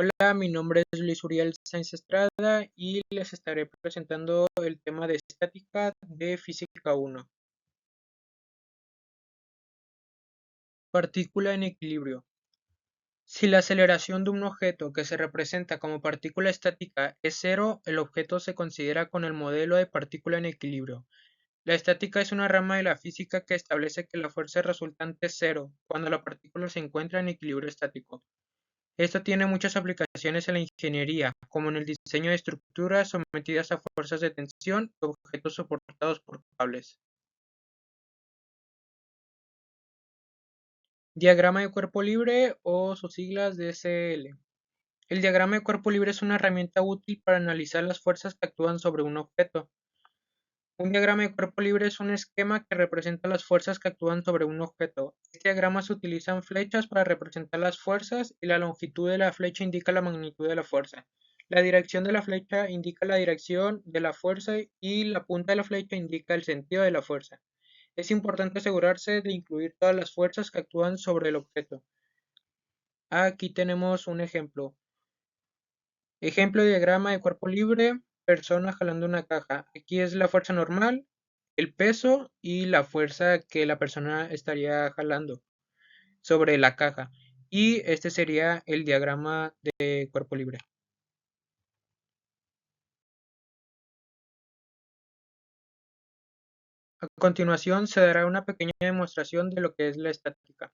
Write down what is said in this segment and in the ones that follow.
Hola, mi nombre es Luis Uriel Sáenz Estrada y les estaré presentando el tema de estática de Física 1. Partícula en equilibrio. Si la aceleración de un objeto que se representa como partícula estática es cero, el objeto se considera con el modelo de partícula en equilibrio. La estática es una rama de la física que establece que la fuerza resultante es cero cuando la partícula se encuentra en equilibrio estático. Esto tiene muchas aplicaciones en la ingeniería, como en el diseño de estructuras sometidas a fuerzas de tensión y objetos soportados por cables. Diagrama de cuerpo libre o sus siglas DCL. El diagrama de cuerpo libre es una herramienta útil para analizar las fuerzas que actúan sobre un objeto. Un diagrama de cuerpo libre es un esquema que representa las fuerzas que actúan sobre un objeto. En este diagrama se utilizan flechas para representar las fuerzas y la longitud de la flecha indica la magnitud de la fuerza. La dirección de la flecha indica la dirección de la fuerza y la punta de la flecha indica el sentido de la fuerza. Es importante asegurarse de incluir todas las fuerzas que actúan sobre el objeto. Aquí tenemos un ejemplo. Ejemplo de diagrama de cuerpo libre, persona jalando una caja. Aquí es la fuerza normal, el peso y la fuerza que la persona estaría jalando sobre la caja. Y este sería el diagrama de cuerpo libre. A continuación se dará una pequeña demostración de lo que es la estática.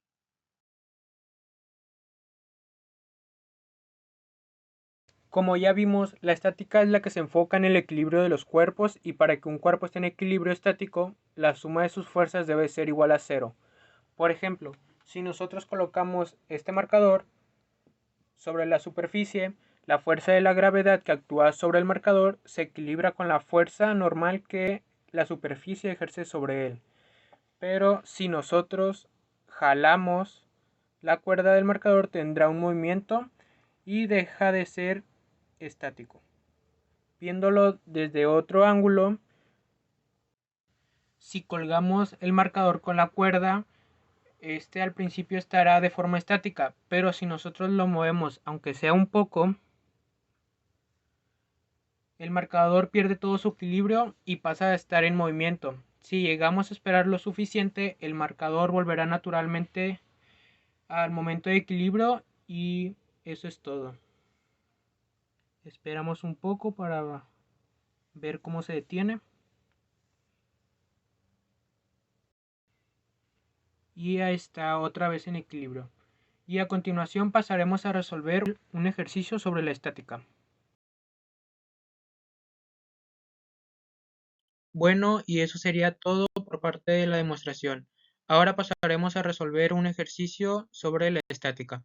Como ya vimos, la estática es la que se enfoca en el equilibrio de los cuerpos y para que un cuerpo esté en equilibrio estático, la suma de sus fuerzas debe ser igual a cero. Por ejemplo, si nosotros colocamos este marcador sobre la superficie, la fuerza de la gravedad que actúa sobre el marcador se equilibra con la fuerza normal que la superficie ejerce sobre él. Pero si nosotros jalamos la cuerda del marcador tendrá un movimiento y deja de ser estático. Viéndolo desde otro ángulo, si colgamos el marcador con la cuerda, este al principio estará de forma estática, pero si nosotros lo movemos, aunque sea un poco, el marcador pierde todo su equilibrio y pasa a estar en movimiento. Si llegamos a esperar lo suficiente, el marcador volverá naturalmente al momento de equilibrio y eso es todo. Esperamos un poco para ver cómo se detiene. Y ya está otra vez en equilibrio. Y a continuación pasaremos a resolver un ejercicio sobre la estática. Bueno, y eso sería todo por parte de la demostración. Ahora pasaremos a resolver un ejercicio sobre la estática.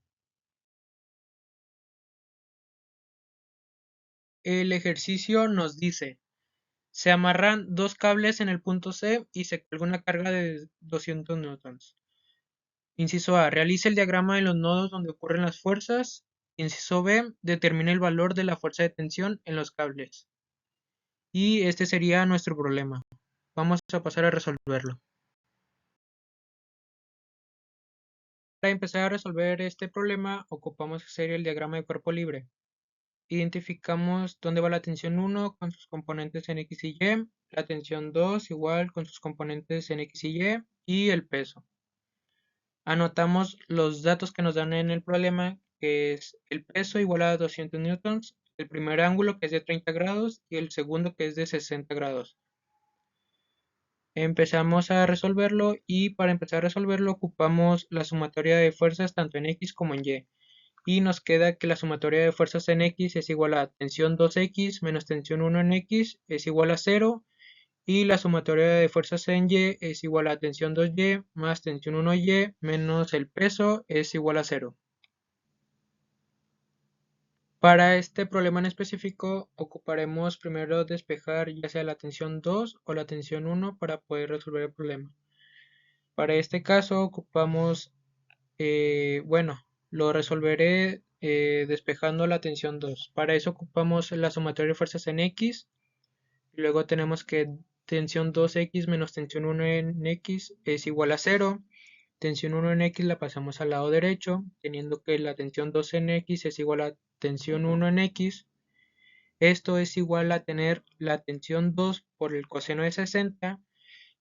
El ejercicio nos dice, se amarran dos cables en el punto C y se cuelga una carga de 200 newtons. Inciso A, realiza el diagrama de los nodos donde ocurren las fuerzas. Inciso B, determina el valor de la fuerza de tensión en los cables. Y este sería nuestro problema. Vamos a pasar a resolverlo. Para empezar a resolver este problema, ocupamos hacer el diagrama de cuerpo libre. Identificamos dónde va la tensión 1 con sus componentes en X y Y, la tensión 2 igual con sus componentes en X y el peso. Anotamos los datos que nos dan en el problema, que es el peso igual a 200 newtons, el primer ángulo que es de 30 grados y el segundo que es de 60 grados. Empezamos a resolverlo y para empezar a resolverlo ocupamos la sumatoria de fuerzas tanto en X como en Y. Y nos queda que la sumatoria de fuerzas en X es igual a tensión 2X menos tensión 1 en X es igual a 0. Y la sumatoria de fuerzas en Y es igual a tensión 2Y más tensión 1Y menos el peso es igual a 0. Para este problema en específico ocuparemos primero despejar ya sea la tensión 2 o la tensión 1 para poder resolver el problema. Para este caso ocupamos, bueno, lo resolveré despejando la tensión 2. Para eso ocupamos la sumatoria de fuerzas en X. Luego tenemos que tensión 2X menos tensión 1 en X es igual a 0. Tensión 1 en X la pasamos al lado derecho, teniendo que la tensión 2 en X es igual a tensión 1 en X. Esto es igual a tener la tensión 2 por el coseno de 60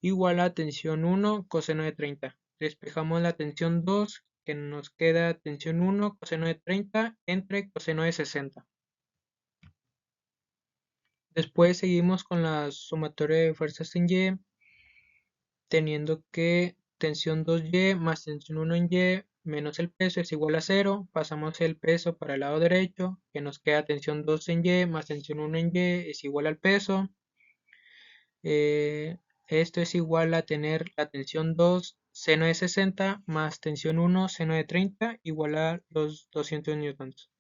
igual a tensión 1 coseno de 30. Despejamos la tensión 2, que nos queda tensión 1 coseno de 30 entre coseno de 60. Después seguimos con la sumatoria de fuerzas en Y, teniendo que tensión 2Y más tensión 1 en Y menos el peso es igual a 0. Pasamos el peso para el lado derecho, que nos queda tensión 2 en Y más tensión 1 en Y es igual al peso. Esto es igual a tener la tensión 2 seno de 60 más tensión 1 seno de 30 igual a los 200 newtons.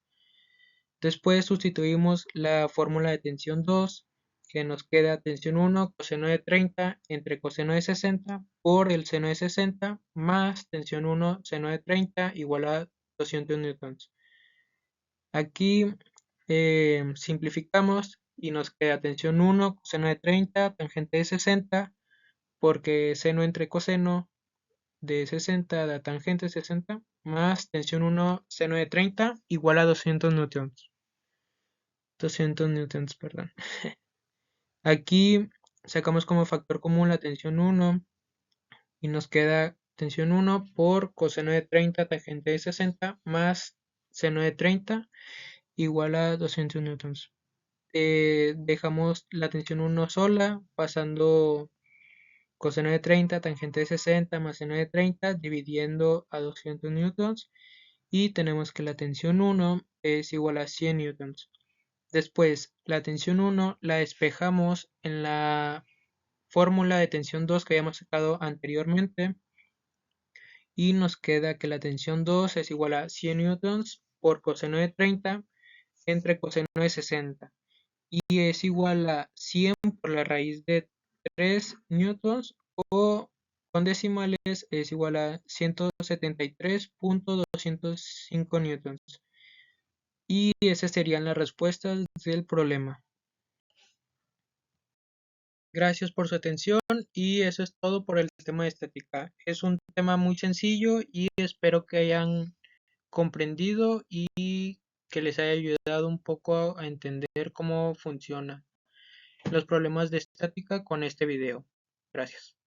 Después sustituimos la fórmula de tensión 2, que nos queda tensión 1 coseno de 30 entre coseno de 60 por el seno de 60 más tensión 1 seno de 30 igual a 200 newtons. Aquí simplificamos y nos queda tensión 1 coseno de 30 tangente de 60 porque seno entre coseno de 60 da tangente de 60 más tensión 1 seno de 30 igual a 200 newtons. 200 newtons, perdón. Aquí sacamos como factor común la tensión 1 y nos queda tensión 1 por coseno de 30 tangente de 60 más seno de 30 igual a 200 newtons. Dejamos la tensión 1 sola, pasando coseno de 30 tangente de 60 más seno de 30 dividiendo a 200 newtons y tenemos que la tensión 1 es igual a 100 newtons. Después la tensión 1 la despejamos en la fórmula de tensión 2 que habíamos sacado anteriormente y nos queda que la tensión 2 es igual a 100 newtons por coseno de 30 entre coseno de 60 y es igual a 100 por la raíz de 3 newtons o con decimales es igual a 173.205 newtons. Y esas serían las respuestas del problema. Gracias por su atención y eso es todo por el tema de estática. Es un tema muy sencillo y espero que hayan comprendido y que les haya ayudado un poco a entender cómo funcionan los problemas de estática con este video. Gracias.